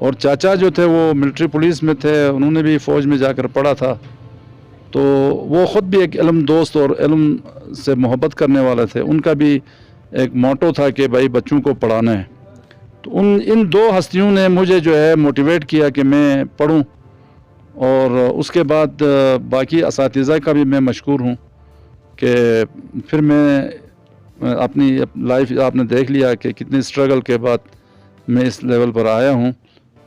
اور چاچا جو تھے وہ ملٹری پولیس میں تھے, انہوں نے بھی فوج میں جا کر پڑھا تھا, تو وہ خود بھی ایک علم دوست اور علم سے محبت کرنے والے تھے. ان کا بھی ایک موٹو تھا کہ بھائی بچوں کو پڑھانا ہے. تو ان دو ہستیوں نے مجھے جو ہے موٹیویٹ کیا کہ میں پڑھوں, اور اس کے بعد باقی اساتذہ کا بھی میں مشکور ہوں کہ پھر میں اپنی لائف آپ نے دیکھ لیا کہ کتنی اسٹرگل کے بعد میں اس لیول پر آیا ہوں.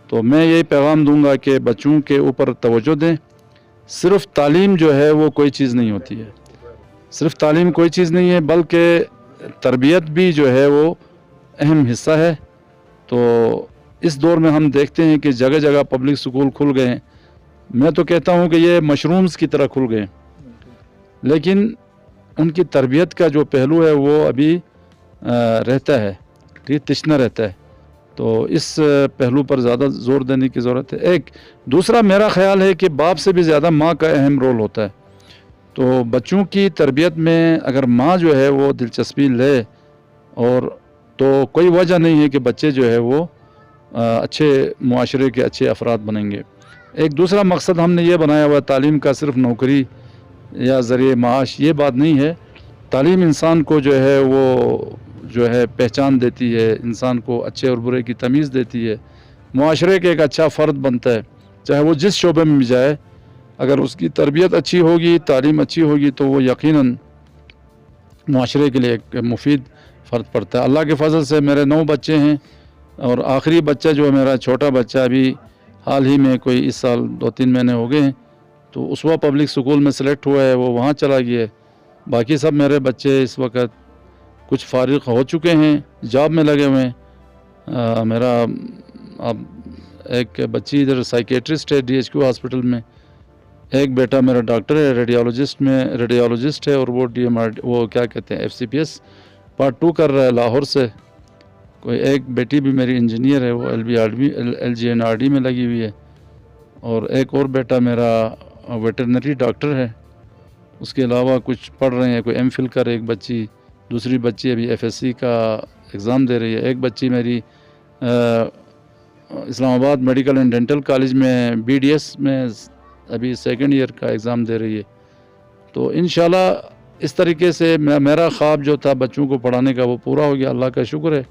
تو میں یہی پیغام دوں گا کہ بچوں کے اوپر توجہ دیں. صرف تعلیم جو ہے وہ کوئی چیز نہیں ہوتی ہے, صرف تعلیم کوئی چیز نہیں ہے, بلکہ تربیت بھی جو ہے وہ اہم حصہ ہے. تو اس دور میں ہم دیکھتے ہیں کہ جگہ جگہ پبلک سکول کھل گئے ہیں. میں تو کہتا ہوں کہ یہ مشرومز کی طرح کھل گئے, لیکن ان کی تربیت کا جو پہلو ہے وہ ابھی رہتا ہے, تشنہ رہتا ہے. تو اس پہلو پر زیادہ زور دینے کی ضرورت ہے. ایک دوسرا میرا خیال ہے کہ باپ سے بھی زیادہ ماں کا اہم رول ہوتا ہے. تو بچوں کی تربیت میں اگر ماں جو ہے وہ دلچسپی لے, اور تو کوئی وجہ نہیں ہے کہ بچے جو ہے وہ اچھے معاشرے کے اچھے افراد بنیں گے. ایک دوسرا مقصد ہم نے یہ بنایا ہوا تعلیم کا صرف نوکری یا ذریعہ معاش, یہ بات نہیں ہے. تعلیم انسان کو جو ہے وہ جو ہے پہچان دیتی ہے, انسان کو اچھے اور برے کی تمیز دیتی ہے, معاشرے کے ایک اچھا فرد بنتا ہے, چاہے وہ جس شعبے میں بھی جائے. اگر اس کی تربیت اچھی ہوگی, تعلیم اچھی ہوگی, تو وہ یقیناً معاشرے کے لیے ایک مفید فرد پڑتا ہے. اللہ کے فضل سے میرے 9 بچے ہیں, اور آخری بچہ جو ہے میرا چھوٹا بچہ ابھی حال ہی میں کوئی اس سال 2-3 مہینے ہو گئے ہیں, تو اسوا پبلک سکول میں سلیکٹ ہوا ہے, وہ وہاں چلا گیا ہے. باقی سب میرے بچے اس وقت کچھ فارغ ہو چکے ہیں, جاب میں لگے ہوئے ہیں. میرا اب ایک بچی ادھر سائیکیٹرسٹ ہے DHQ ہاسپٹل میں, ایک بیٹا میرا ڈاکٹر ہے, ریڈیالوجسٹ ہے, اور وہ وہ کیا کہتے ہیں FCPS پارٹ 2 کر رہا ہے لاہور سے. کوئی ایک بیٹی بھی میری انجینئر ہے, وہ LGNRD میں لگی ہوئی ہے. اور ایک اور بیٹا میرا ویٹرنری ڈاکٹر ہے. اس کے علاوہ کچھ پڑھ رہے ہیں, کوئی MPhil کر ایک بچی, دوسری بچی ابھی FSC کا ایگزام دے رہی ہے, ایک بچی میری اسلام آباد میڈیکل اینڈ ڈینٹل کالج میں BDS میں ابھی 2nd ایئر کا ایگزام دے رہی ہے. تو انشاءاللہ اس طریقے سے میرا خواب جو تھا بچوں کو پڑھانے کا وہ پورا ہو گیا, اللہ کا شکر ہے.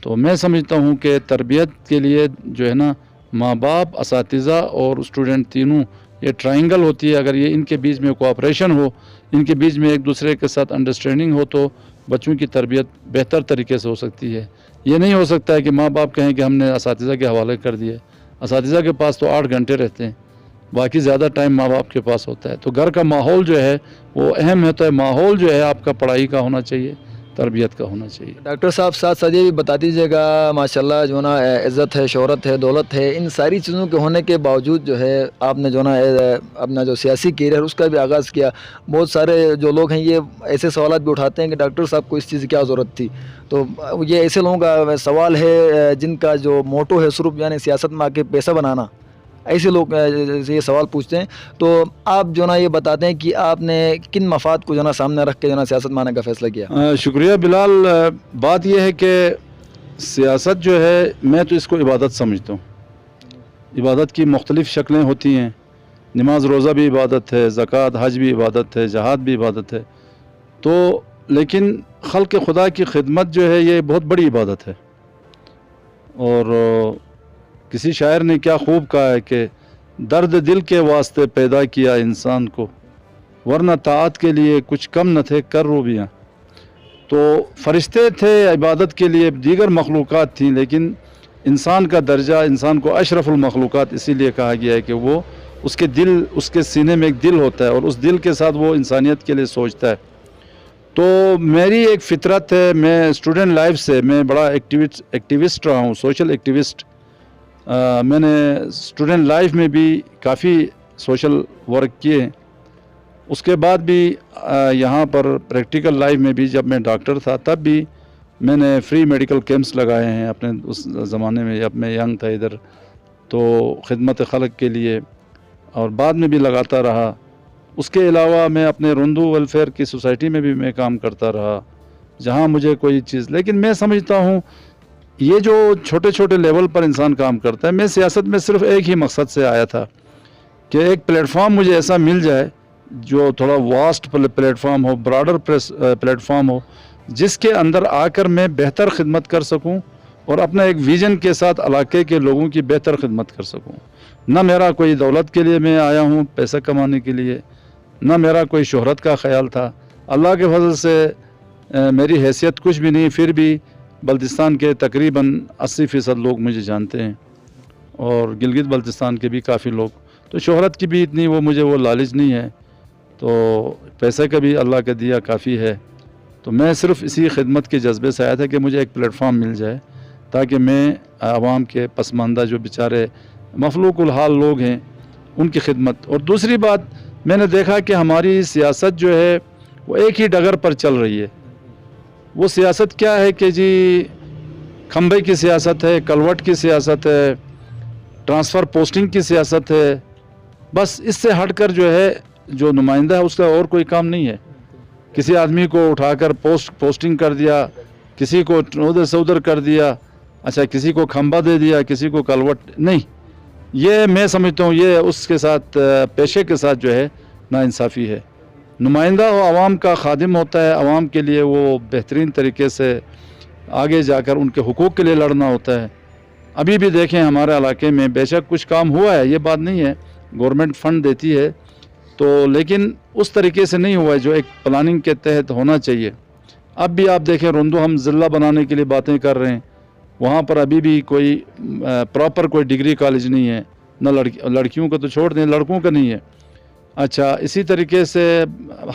تو میں سمجھتا ہوں کہ تربیت کے لیے جو ہے نا ماں باپ, اساتذہ اور اسٹوڈنٹ تینوں یہ ٹرائنگل ہوتی ہے. اگر یہ ان کے بیچ میں کوآپریشن ہو, ان کے بیچ میں ایک دوسرے کے ساتھ انڈرسٹینڈنگ ہو, تو بچوں کی تربیت بہتر طریقے سے ہو سکتی ہے. یہ نہیں ہو سکتا ہے کہ ماں باپ کہیں کہ ہم نے اساتذہ کے حوالے کر دیے. اساتذہ کے پاس تو 8 گھنٹے رہتے ہیں, باقی زیادہ ٹائم ماں باپ کے پاس ہوتا ہے. تو گھر کا ماحول جو ہے وہ اہم ہے. تو ماحول جو ہے آپ کا پڑھائی کا ہونا چاہیے, تربیت کا ہونا چاہیے. ڈاکٹر صاحب ساتھ ساتھ یہ بھی بتا دیجیے گا, ماشاءاللہ جو نا عزت ہے, شہرت ہے, دولت ہے, ان ساری چیزوں کے ہونے کے باوجود جو ہے آپ نے جو نا اپنا جو سیاسی کیریئر اس کا بھی آغاز کیا. بہت سارے جو لوگ ہیں یہ ایسے سوالات بھی اٹھاتے ہیں کہ ڈاکٹر صاحب کو اس چیز کی کیا ضرورت تھی. تو یہ ایسے لوگوں کا سوال ہے جن کا جو موٹو ہے صرف یعنی سیاست میں آ کے پیسہ بنانا, ایسے لوگ یہ سوال پوچھتے ہیں. تو آپ جو نا یہ بتاتے ہیں کہ آپ نے کن مفاد کو جو نا سامنے رکھ کے جو نا سیاست میں آنے کا فیصلہ کیا؟ شکریہ بلال. بات یہ ہے کہ سیاست جو ہے میں تو اس کو عبادت سمجھتا ہوں. عبادت کی مختلف شکلیں ہوتی ہیں, نماز روزہ بھی عبادت ہے, زکوٰۃ حج بھی عبادت ہے, جہاد بھی عبادت ہے. تو لیکن خلق خدا کی خدمت جو ہے یہ بہت بڑی عبادت ہے. اور کسی شاعر نے کیا خوب کہا ہے کہ درد دل کے واسطے پیدا کیا انسان کو, ورنہ طاعت کے لیے کچھ کم نہ تھے کر روبیاں. تو فرشتے تھے عبادت کے لیے, دیگر مخلوقات تھیں, لیکن انسان کا درجہ, انسان کو اشرف المخلوقات اسی لیے کہا گیا ہے کہ وہ اس کے دل, اس کے سینے میں ایک دل ہوتا ہے, اور اس دل کے ساتھ وہ انسانیت کے لیے سوچتا ہے. تو میری ایک فطرت ہے, میں اسٹوڈنٹ لائف سے میں بڑا ایکٹیوسٹ رہا ہوں, سوشل ایکٹیوسٹ. میں نے اسٹوڈنٹ لائف میں بھی کافی سوشل ورک کیے ہیں. اس کے بعد بھی یہاں پر پریکٹیکل لائف میں بھی جب میں ڈاکٹر تھا تب بھی میں نے فری میڈیکل کیمپس لگائے ہیں اپنے اس زمانے میں جب میں ینگ تھا ادھر, تو خدمت خلق کے لیے, اور بعد میں بھی لگاتا رہا. اس کے علاوہ میں اپنے رندو ویلفیئر کی سوسائٹی میں بھی میں کام کرتا رہا جہاں مجھے کوئی چیز. لیکن میں سمجھتا ہوں یہ جو چھوٹے چھوٹے لیول پر انسان کام کرتا ہے، میں سیاست میں صرف ایک ہی مقصد سے آیا تھا کہ ایک پلیٹ فارم مجھے ایسا مل جائے جو تھوڑا واسٹ پلیٹ فارم ہو، براڈر پلیٹ فارم ہو، جس کے اندر آ کر میں بہتر خدمت کر سکوں اور اپنا ایک ویژن کے ساتھ علاقے کے لوگوں کی بہتر خدمت کر سکوں۔ نہ میرا کوئی دولت کے لیے میں آیا ہوں پیسہ کمانے کے لیے، نہ میرا کوئی شہرت کا خیال تھا۔ اللہ کے فضل سے میری حیثیت کچھ بھی نہیں، پھر بھی بلتستان کے تقریباً 80% لوگ مجھے جانتے ہیں، اور گلگت بلتستان کے بھی کافی لوگ۔ تو شہرت کی بھی اتنی مجھے وہ لالچ نہیں ہے، تو پیسے کا بھی اللہ کا دیا کافی ہے۔ تو میں صرف اسی خدمت کے جذبے سے آیا تھا کہ مجھے ایک پلیٹ فارم مل جائے تاکہ میں عوام کے پسماندہ جو بیچارے مفلوق الحال لوگ ہیں ان کی خدمت۔ اور دوسری بات میں نے دیکھا کہ ہماری سیاست جو ہے وہ ایک ہی ڈگر پر چل رہی ہے۔ وہ سیاست کیا ہے کہ جی کھمبے کی سیاست ہے، کلوٹ کی سیاست ہے، ٹرانسفر پوسٹنگ کی سیاست ہے، بس اس سے ہٹ کر جو ہے جو نمائندہ ہے اس کا اور کوئی کام نہیں ہے۔ کسی آدمی کو اٹھا کر پوسٹنگ کر دیا، کسی کو ادھر سے ادھر کر دیا، اچھا کسی کو کھمبا دے دیا، کسی کو کلوٹ، نہیں۔ یہ میں سمجھتا ہوں یہ اس کے ساتھ پیشے کے ساتھ جو ہے ناانصافی ہے۔ نمائندہ وہ عوام کا خادم ہوتا ہے، عوام کے لیے وہ بہترین طریقے سے آگے جا کر ان کے حقوق کے لیے لڑنا ہوتا ہے۔ ابھی بھی دیکھیں ہمارے علاقے میں بے شک کچھ کام ہوا ہے، یہ بات نہیں ہے، گورنمنٹ فنڈ دیتی ہے تو، لیکن اس طریقے سے نہیں ہوا ہے جو ایک پلاننگ کے تحت ہونا چاہیے۔ اب بھی آپ دیکھیں روندو ہم ضلع بنانے کے لیے باتیں کر رہے ہیں، وہاں پر ابھی بھی کوئی پراپر کوئی ڈگری کالج نہیں ہے، نہ لڑکیوں کا تو چھوڑ دیں، لڑکوں کا نہیں ہے۔ اچھا اسی طریقے سے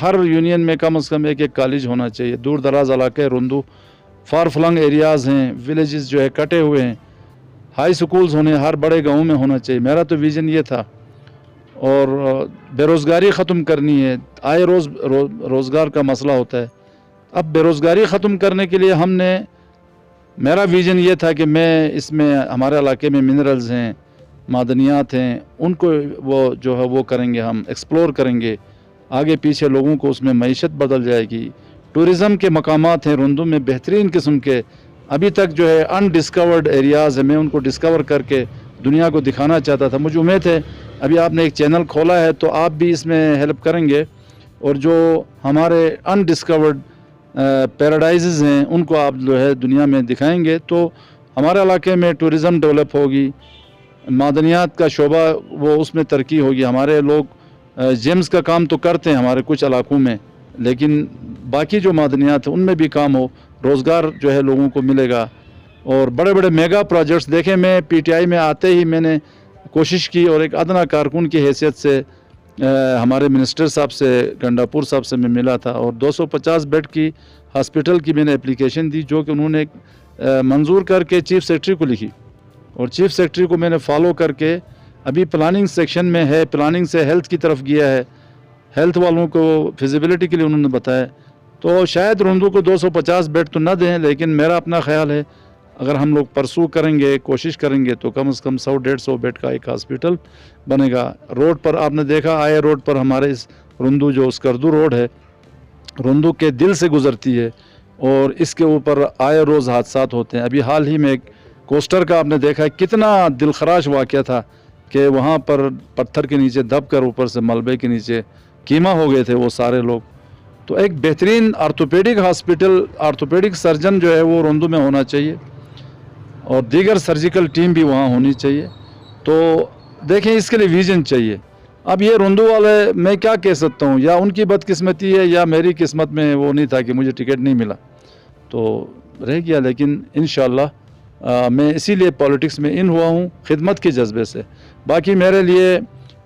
ہر یونین میں کم از کم ایک کالج ہونا چاہیے۔ دور دراز علاقے روندو فار فلنگ ایریاز ہیں، ولیجز جو ہے کٹے ہوئے ہیں، ہائی سکولز ہونے ہر بڑے گاؤں میں ہونا چاہیے۔ میرا تو ویژن یہ تھا، اور بے روزگاری ختم کرنی ہے، آئے روز روزگار کا مسئلہ ہوتا ہے۔ اب بے روزگاری ختم کرنے کے لیے ہم نے، میرا ویژن یہ تھا کہ میں اس میں ہمارے علاقے میں منرلز ہیں، معدنیات ہیں، ان کو وہ جو ہے وہ کریں گے، ہم ایکسپلور کریں گے، آگے پیچھے لوگوں کو اس میں معیشت بدل جائے گی۔ ٹورزم کے مقامات ہیں روندو میں بہترین قسم کے، ابھی تک جو ہے انڈسکورڈ ایریاز ہیں، میں ان کو ڈسکور کر کے دنیا کو دکھانا چاہتا تھا۔ مجھے امید ہے ابھی آپ نے ایک چینل کھولا ہے تو آپ بھی اس میں ہیلپ کریں گے، اور جو ہمارے انڈسکورڈ پیراڈائزز ہیں ان کو آپ جو ہے دنیا میں دکھائیں گے تو ہمارے علاقے میں ٹورزم ڈیولپ ہوگی، معدنیات کا شعبہ وہ اس میں ترقی ہوگی۔ ہمارے لوگ جیمز کا کام تو کرتے ہیں ہمارے کچھ علاقوں میں، لیکن باقی جو معدنیات ہیں ان میں بھی کام ہو، روزگار جو ہے لوگوں کو ملے گا۔ اور بڑے بڑے میگا پروجیکٹس دیکھیں، میں پی ٹی آئی میں آتے ہی میں نے کوشش کی اور ایک ادنا کارکن کی حیثیت سے ہمارے منسٹر صاحب سے، گنڈاپور صاحب سے میں ملا تھا، اور 250 بیڈ کی ہاسپٹل کی میں نے اپلیکیشن دی، جو کہ انہوں نے منظور کر کے چیف سیکرٹری کو لکھی، اور چیف سیکرٹری کو میں نے فالو کر کے ابھی پلاننگ سیکشن میں ہے، پلاننگ سے ہیلتھ کی طرف گیا ہے، ہیلتھ والوں کو فیزیبلٹی کے لیے انہوں نے بتایا۔ تو شاید روندو کو 250 بیڈ تو نہ دیں، لیکن میرا اپنا خیال ہے اگر ہم لوگ پرسو کریں گے، کوشش کریں گے تو کم از کم 100-150 بیڈ کا ایک ہاسپٹل بنے گا۔ روڈ پر آپ نے دیکھا، آئے روڈ پر ہمارے اس روندو جو اسکردو روڈ ہے، روندو کے دل سے گزرتی ہے، اور اس کے اوپر آئے روز حادثات ہوتے ہیں۔ ابھی حال ہی میں ایک کوسٹر کا آپ نے دیکھا، کتنا دلخراش واقعہ تھا کہ وہاں پر پتھر کے نیچے دب کر اوپر سے ملبے کے نیچے کیما ہو گئے تھے وہ سارے لوگ۔ تو ایک بہترین آرتھوپیڈک ہاسپٹل، آرتھوپیڈک سرجن جو ہے وہ روندو میں ہونا چاہیے، اور دیگر سرجیکل ٹیم بھی وہاں ہونی چاہیے۔ تو دیکھیں اس کے لیے ویژن چاہیے۔ اب یہ روندو والے میں کیا کہہ سکتا ہوں، یا ان کی بدقسمتی ہے یا میری قسمت میں وہ نہیں تھا کہ مجھے ٹکٹ نہیں ملا تو رہ گیا، لیکن انشاءاللہ میں اسی لیے پولیٹکس میں ان ہوا ہوں، خدمت کے جذبے سے۔ باقی میرے لیے،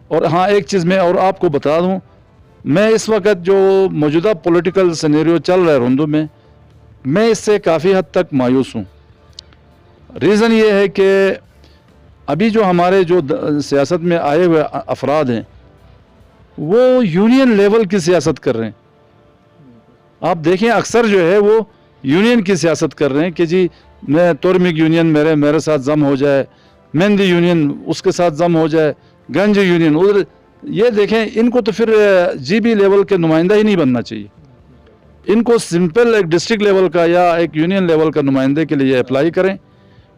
اور ہاں ایک چیز میں اور آپ کو بتا دوں، میں اس وقت جو موجودہ پولیٹیکل سینیریو چل رہا ہے روندو میں اس سے کافی حد تک مایوس ہوں۔ ریزن یہ ہے کہ ابھی جو ہمارے جو سیاست میں آئے ہوئے افراد ہیں وہ یونین لیول کی سیاست کر رہے ہیں۔ آپ دیکھیں اکثر جو ہے وہ یونین کی سیاست کر رہے ہیں کہ جی میں تورمک یونین میرے ساتھ ضم ہو جائے، مہندی یونین اس کے ساتھ ضم ہو جائے، گنج یونین ادھر۔ یہ دیکھیں ان کو تو پھر جی بی لیول کے نمائندہ ہی نہیں بننا چاہیے، ان کو سمپل ایک ڈسٹرکٹ لیول کا یا ایک یونین لیول کا نمائندے کے لیے اپلائی کریں،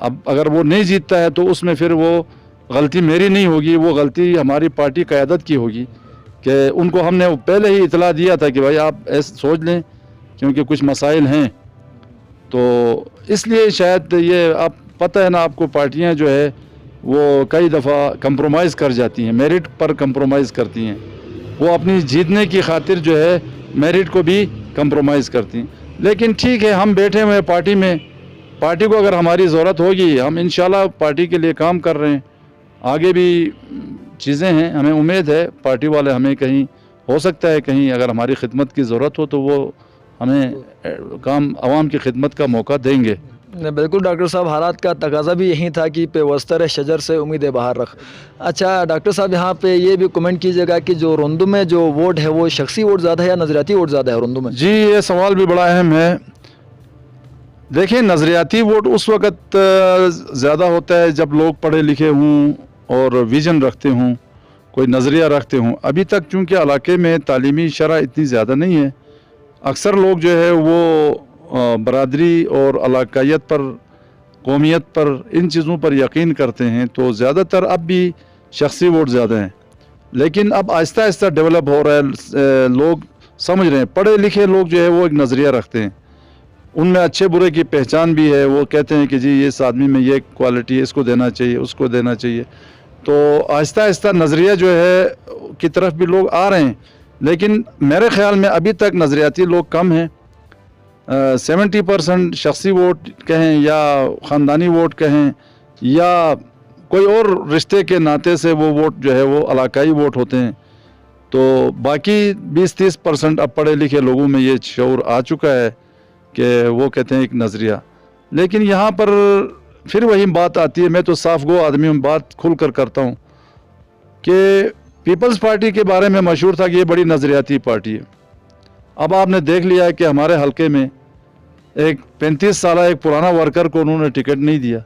اب اگر وہ نہیں جیتتا ہے تو اس میں پھر وہ غلطی میری نہیں ہوگی, وہ غلطی ہماری پارٹی قیادت کی ہوگی کہ ان کو ہم نے پہلے ہی اطلاع دیا تھا کہ بھائی آپ ایسے سوچ لیں کیونکہ کچھ مسائل ہیں. تو اس لیے شاید یہ آپ پتہ ہے نا آپ کو, پارٹیاں جو ہے وہ کئی دفعہ کمپرومائز کر جاتی ہیں, میرٹ پر کمپرومائز کرتی ہیں, وہ اپنی جیتنے کی خاطر جو ہے میرٹ کو بھی کمپرومائز کرتی ہیں. لیکن ٹھیک ہے, ہم بیٹھے ہوئے پارٹی میں, پارٹی کو اگر ہماری ضرورت ہوگی ہم انشاءاللہ پارٹی کے لیے کام کر رہے ہیں. آگے بھی چیزیں ہیں, ہمیں امید ہے پارٹی والے ہمیں کہیں ہو سکتا ہے کہیں اگر ہماری خدمت کی ضرورت ہو تو وہ ہمیں کام عوام کی خدمت کا موقع دیں گے. بالکل ڈاکٹر صاحب, حالات کا تقاضا بھی یہی تھا کہ پیوستر شجر سے امید بہار رکھ. اچھا ڈاکٹر صاحب, یہاں پہ یہ بھی کمنٹ کیجیے گا کہ جو روندو میں جو ووٹ ہے وہ شخصی ووٹ زیادہ ہے یا نظریاتی ووٹ زیادہ ہے روندو میں؟ جی یہ سوال بھی بڑا اہم ہے. دیکھیں نظریاتی ووٹ اس وقت زیادہ ہوتا ہے جب لوگ پڑھے لکھے ہوں اور ویژن رکھتے ہوں, کوئی نظریہ رکھتے ہوں. ابھی تک چونکہ علاقے میں تعلیمی شرح اتنی زیادہ نہیں ہے, اکثر لوگ جو ہے وہ برادری اور علاقائیت پر, قومیت پر, ان چیزوں پر یقین کرتے ہیں. تو زیادہ تر اب بھی شخصی ووٹ زیادہ ہیں, لیکن اب آہستہ آہستہ ڈیولپ ہو رہا ہے. لوگ سمجھ رہے ہیں, پڑھے لکھے لوگ جو ہے وہ ایک نظریہ رکھتے ہیں, ان میں اچھے برے کی پہچان بھی ہے. وہ کہتے ہیں کہ جی اس آدمی میں یہ کوالٹی ہے, اس کو دینا چاہیے, اس کو دینا چاہیے. تو آہستہ آہستہ نظریہ جو ہے کی طرف بھی لوگ آ رہے ہیں, لیکن میرے خیال میں ابھی تک نظریاتی لوگ کم ہیں. 70% شخصی ووٹ کہیں یا خاندانی ووٹ کہیں یا کوئی اور رشتے کے ناطے سے وہ ووٹ جو ہے وہ علاقائی ووٹ ہوتے ہیں. تو باقی 20-30% اب پڑھے لکھے لوگوں میں یہ شعور آ چکا ہے کہ وہ کہتے ہیں ایک نظریہ. لیکن یہاں پر پھر وہی بات آتی ہے, میں تو صاف گو آدمی ہوں, بات کھل کر کرتا ہوں کہ پیپلز پارٹی کے بارے میں مشہور تھا کہ یہ بڑی نظریاتی پارٹی ہے. اب آپ نے دیکھ لیا کہ ہمارے حلقے میں ایک 35 سالہ ایک پرانا ورکر کو انہوں نے ٹکٹ نہیں دیا,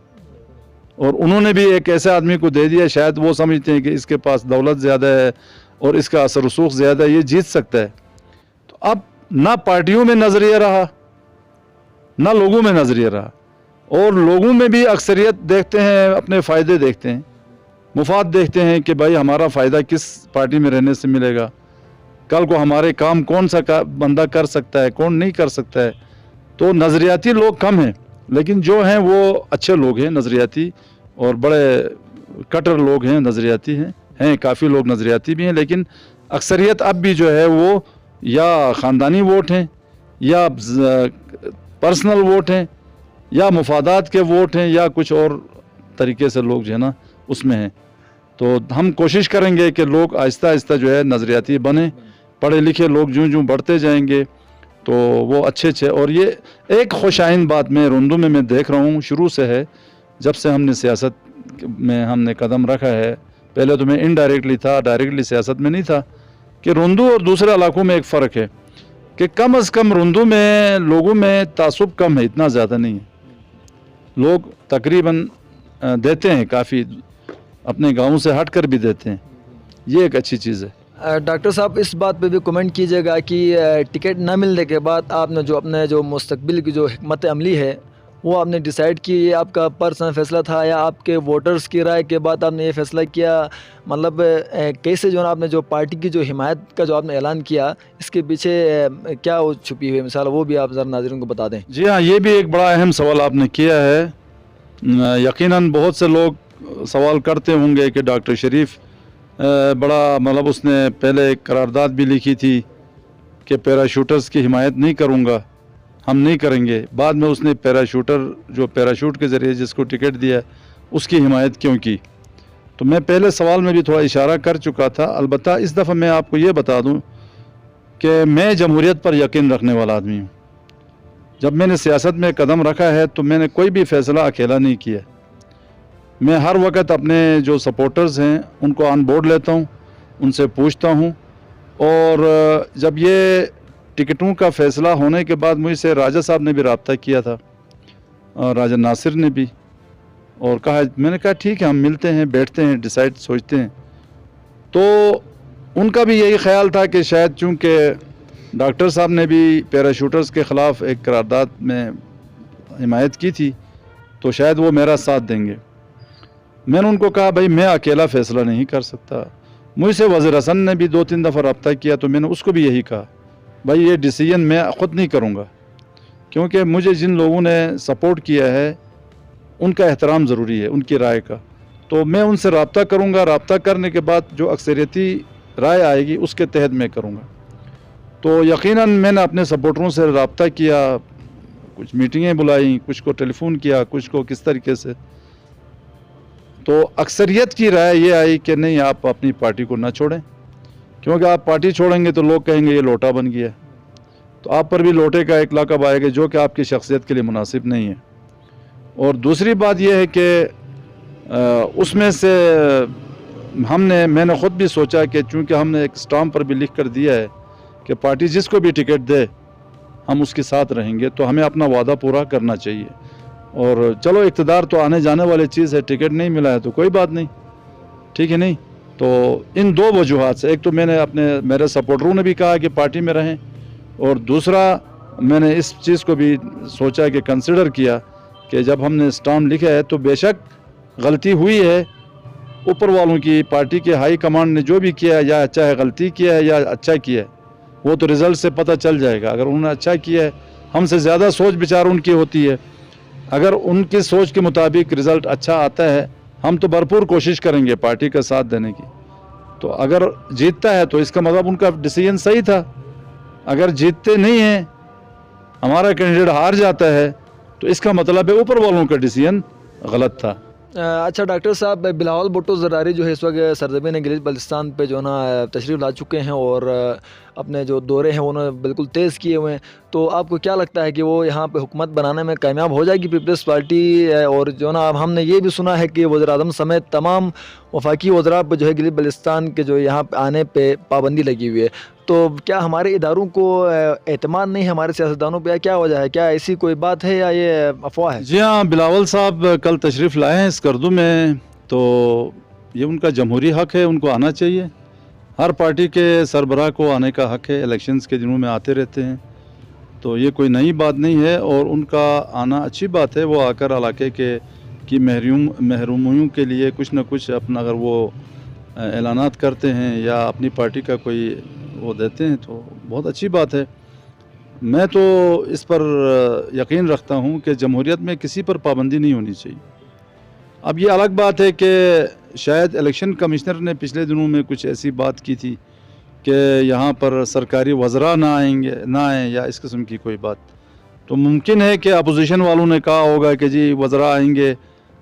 اور انہوں نے بھی ایک ایسے آدمی کو دے دیا, شاید وہ سمجھتے ہیں کہ اس کے پاس دولت زیادہ ہے اور اس کا اثر رسوخ زیادہ ہے, یہ جیت سکتا ہے. تو اب نہ پارٹیوں میں نظریہ رہا نہ لوگوں میں نظریہ رہا, اور لوگوں میں بھی اکثریت دیکھتے ہیں اپنے فائدے دیکھتے ہیں, مفاد دیکھتے ہیں کہ بھائی ہمارا فائدہ کس پارٹی میں رہنے سے ملے گا, کل کو ہمارے کام کون سا بندہ کر سکتا ہے, کون نہیں کر سکتا ہے. تو نظریاتی لوگ کم ہیں, لیکن جو ہیں وہ اچھے لوگ ہیں نظریاتی, اور بڑے کٹر لوگ ہیں نظریاتی ہیں کافی لوگ نظریاتی بھی ہیں. لیکن اکثریت اب بھی جو ہے وہ یا خاندانی ووٹ ہیں یا پرسنل ووٹ ہیں یا مفادات کے ووٹ ہیں یا کچھ اور طریقے سے لوگ جو ہے نا اس میں ہیں. تو ہم کوشش کریں گے کہ لوگ آہستہ آہستہ جو ہے نظریاتی بنیں, پڑھے لکھے لوگ جوں بڑھتے جائیں گے تو وہ اچھے. اور یہ ایک خوش آئند بات میں روندو میں دیکھ رہا ہوں شروع سے ہے, جب سے ہم نے سیاست میں ہم نے قدم رکھا ہے. پہلے تو میں انڈائریکٹلی تھا, ڈائریکٹلی سیاست میں نہیں تھا, کہ روندو اور دوسرے علاقوں میں ایک فرق ہے کہ کم از کم روندو میں لوگوں میں تعصب کم ہے, اتنا زیادہ نہیں ہے. لوگ تقریباً دیتے ہیں, کافی اپنے گاؤں سے ہٹ کر بھی دیتے ہیں, یہ ایک اچھی چیز ہے. ڈاکٹر صاحب اس بات پہ بھی کمنٹ کیجیے گا کہ ٹکٹ نہ ملنے کے بعد آپ نے جو اپنے جو مستقبل کی جو حکمت عملی ہے وہ آپ نے ڈیسائیڈ کی, یہ آپ کا پرسنل فیصلہ تھا یا آپ کے ووٹرز کی رائے کے بعد آپ نے یہ فیصلہ کیا؟ مطلب کیسے جو آپ نے جو پارٹی کی جو حمایت کا جو آپ نے اعلان کیا, اس کے پیچھے کیا چھپی ہوئی مثال, وہ بھی آپ ذرا ناظرین کو بتا دیں. جی ہاں, یہ بھی ایک بڑا اہم سوال آپ نے کیا ہے. یقیناً بہت سے لوگ سوال کرتے ہوں گے کہ ڈاکٹر شریف بڑا مطلب اس نے پہلے ایک قرارداد بھی لکھی تھی کہ پیراشوٹرز کی حمایت نہیں کروں گا, ہم نہیں کریں گے. بعد میں اس نے پیراشوٹر جو پیراشوٹ کے ذریعے جس کو ٹکٹ دیا اس کی حمایت کیوں کی؟ تو میں پہلے سوال میں بھی تھوڑا اشارہ کر چکا تھا. البتہ اس دفعہ میں آپ کو یہ بتا دوں کہ میں جمہوریت پر یقین رکھنے والا آدمی ہوں. جب میں نے سیاست میں قدم رکھا ہے تو میں نے کوئی بھی فیصلہ اکیلا نہیں کیا. میں ہر وقت اپنے جو سپورٹرز ہیں ان کو آن بورڈ لیتا ہوں, ان سے پوچھتا ہوں. اور جب یہ ٹکٹوں کا فیصلہ ہونے کے بعد مجھ سے راجہ صاحب نے بھی رابطہ کیا تھا, اور راجہ ناصر نے بھی, اور کہا, میں نے کہا ٹھیک ہے ہم ملتے ہیں, بیٹھتے ہیں, ڈیسائیڈ سوچتے ہیں. تو ان کا بھی یہی خیال تھا کہ شاید چونکہ ڈاکٹر صاحب نے بھی پیراشوٹرز کے خلاف ایک قرارداد میں حمایت کی تھی, تو شاید وہ میرا ساتھ دیں گے۔ میں نے ان کو کہا بھائی میں اکیلا فیصلہ نہیں کر سکتا، مجھ سے وزیر حسن نے بھی 2-3 دفعہ رابطہ کیا تو میں نے اس کو بھی یہی کہا بھائی یہ ڈیسیجن میں خود نہیں کروں گا، کیونکہ مجھے جن لوگوں نے سپورٹ کیا ہے ان کا احترام ضروری ہے، ان کی رائے کا، تو میں ان سے رابطہ کروں گا، رابطہ کرنے کے بعد جو اکثریتی رائے آئے گی اس کے تحت میں کروں گا۔ تو یقیناً میں نے اپنے سپورٹروں سے رابطہ کیا، کچھ میٹنگیں بلائیں، کچھ کو ٹیلی فون کیا، کچھ کو کس طریقے سے، تو اکثریت کی رائے یہ آئی کہ نہیں آپ اپنی پارٹی کو نہ چھوڑیں، کیونکہ آپ پارٹی چھوڑیں گے تو لوگ کہیں گے یہ لوٹا بن گیا، تو آپ پر بھی لوٹے کا ایک لقب آئے گا جو کہ آپ کی شخصیت کے لیے مناسب نہیں ہے۔ اور دوسری بات یہ ہے کہ اس میں سے میں نے خود بھی سوچا کہ چونکہ ہم نے ایک اسٹامپ پر بھی لکھ کر دیا ہے کہ پارٹی جس کو بھی ٹکٹ دے ہم اس کے ساتھ رہیں گے، تو ہمیں اپنا وعدہ پورا کرنا چاہیے۔ اور چلو اقتدار تو آنے جانے والی چیز ہے، ٹکٹ نہیں ملا ہے تو کوئی بات نہیں، ٹھیک ہے نہیں۔ تو ان 2 وجوہات سے، ایک تو میرے سپورٹروں نے بھی کہا کہ پارٹی میں رہیں، اور دوسرا میں نے اس چیز کو بھی سوچا کہ کنسیڈر کیا کہ جب ہم نے اسٹامپ لکھا ہے تو بے شک غلطی ہوئی ہے، اوپر والوں کی، پارٹی کے ہائی کمانڈ نے جو بھی کیا ہے، یا چاہے غلطی کیا ہے یا اچھا کیا ہے، وہ تو رزلٹ سے پتہ چل جائے گا۔ اگر انہوں نے اچھا کیا ہے، ہم سے زیادہ سوچ بچار ان کی ہوتی ہے، اگر ان کی سوچ کے مطابق رزلٹ اچھا آتا ہے ہم تو بھرپور کوشش کریں گے پارٹی کا ساتھ دینے کی، تو اگر جیتتا ہے تو اس کا مطلب ان کا ڈیسیجن صحیح تھا، اگر جیتتے نہیں ہیں، ہمارا کینڈیڈیٹ ہار جاتا ہے تو اس کا مطلب ہے اوپر والوں کا ڈیسیجن غلط تھا۔ اچھا ڈاکٹر صاحب، بلاول بھٹو زرداری جو ہے اس وقت سرزمین گلگت بلتستان پہ جو ہے نا تشریف لا چکے ہیں، اور اپنے جو دورے ہیں انہوں نے بالکل تیز کیے ہوئے ہیں، تو آپ کو کیا لگتا ہے کہ وہ یہاں پہ حکومت بنانے میں کامیاب ہو جائے گی پیپلز پارٹی؟ اور جو ہے نا اب ہم نے یہ بھی سنا ہے کہ وزیر اعظم سمیت تمام وفاقی وزراء پہ جو ہے گلگت بلتستان کے جو یہاں پہ آنے پہ پابندی لگی ہوئی ہے، تو کیا ہمارے اداروں کو اعتماد نہیں ہے ہمارے سیاستدانوں پہ، کیا وجہ ہے؟ کیا ایسی کوئی بات ہے یا یہ افواہ ہے؟ جی ہاں، بلاول صاحب کل تشریف لائے ہیں اسکردو میں، تو یہ ان کا جمہوری حق ہے، ان کو آنا چاہیے، ہر پارٹی کے سربراہ کو آنے کا حق ہے، الیکشنز کے دنوں میں آتے رہتے ہیں، تو یہ کوئی نئی بات نہیں ہے، اور ان کا آنا اچھی بات ہے، وہ آ کر علاقے کی محرومیوں کے لیے کچھ نہ کچھ اپنا اگر وہ اعلانات کرتے ہیں یا اپنی پارٹی کا کوئی وہ دیتے ہیں تو بہت اچھی بات ہے۔ میں تو اس پر یقین رکھتا ہوں کہ جمہوریت میں کسی پر پابندی نہیں ہونی چاہیے۔ اب یہ الگ بات ہے کہ شاید الیکشن کمشنر نے پچھلے دنوں میں کچھ ایسی بات کی تھی کہ یہاں پر سرکاری وزراء نہ آئیں یا اس قسم کی کوئی بات، تو ممکن ہے کہ اپوزیشن والوں نے کہا ہوگا کہ جی وزراء آئیں گے،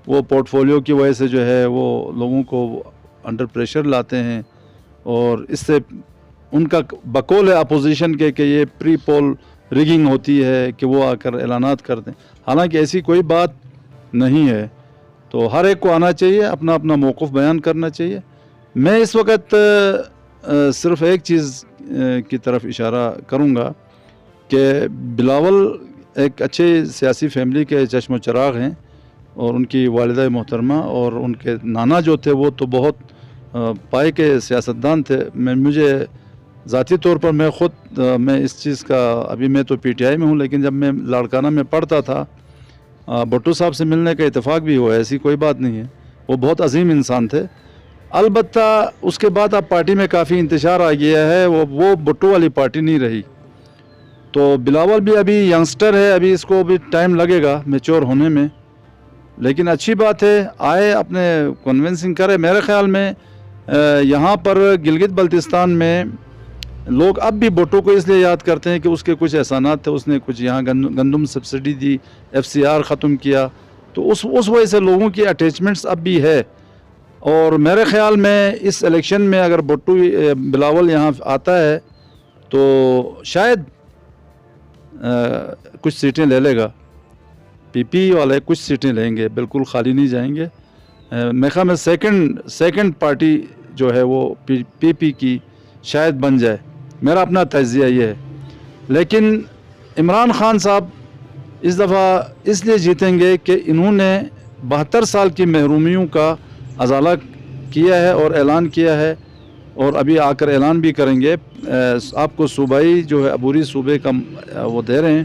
وہ پورٹ فولیو کی وجہ سے جو ہے وہ لوگوں کو انڈر پریشر لاتے ہیں، اور اس سے ان کا بقول ہے اپوزیشن کے کہ یہ پری پول ریگنگ ہوتی ہے کہ وہ آ کر اعلانات کر دیں، حالانکہ ایسی کوئی بات نہیں ہے۔ تو ہر ایک کو آنا چاہیے، اپنا اپنا موقف بیان کرنا چاہیے۔ میں اس وقت صرف ایک چیز کی طرف اشارہ کروں گا کہ بلاول ایک اچھے سیاسی فیملی کے چشم و چراغ ہیں، اور ان کی والدہ محترمہ اور ان کے نانا جو تھے وہ تو بہت پائے کے سیاستدان تھے۔ مجھے ذاتی طور پر میں اس چیز کا، ابھی میں تو پی ٹی آئی میں ہوں، لیکن جب میں لاڑکانہ میں پڑھتا تھا بھٹو صاحب سے ملنے کا اتفاق بھی ہوا، ایسی کوئی بات نہیں ہے، وہ بہت عظیم انسان تھے۔ البتہ اس کے بعد اب پارٹی میں کافی انتشار آ گیا ہے، وہ بھٹو والی پارٹی نہیں رہی، تو بلاول بھی ابھی ینگسٹر ہے، ابھی اس کو بھی ٹائم لگے گا میچور ہونے میں، لیکن اچھی بات ہے آئے، اپنے کنونسنگ کرے۔ میرے خیال میں یہاں پر گلگت بلتستان میں لوگ اب بھی بھٹو کو اس لیے یاد کرتے ہیں کہ اس کے کچھ احسانات تھے، اس نے کچھ یہاں گندم سبسڈی دی، FCR ختم کیا، تو اس وجہ سے لوگوں کی اٹیچمنٹس اب بھی ہے۔ اور میرے خیال میں اس الیکشن میں اگر بلاول یہاں آتا ہے تو شاید کچھ سیٹیں لے لے گا، پی والے کچھ سیٹیں لیں گے، بالکل خالی نہیں جائیں گے۔ میرے خیال میں سیکنڈ پارٹی جو ہے وہ پی کی شاید بن جائے، میرا اپنا تجزیہ یہ ہے۔ لیکن عمران خان صاحب اس دفعہ اس لیے جیتیں گے کہ انہوں نے 72 سال کی محرومیوں کا ازالہ کیا ہے اور اعلان کیا ہے، اور ابھی آ کر اعلان بھی کریں گے۔ آپ کو صوبائی جو ہے عبوری صوبے کا وہ دے رہے ہیں،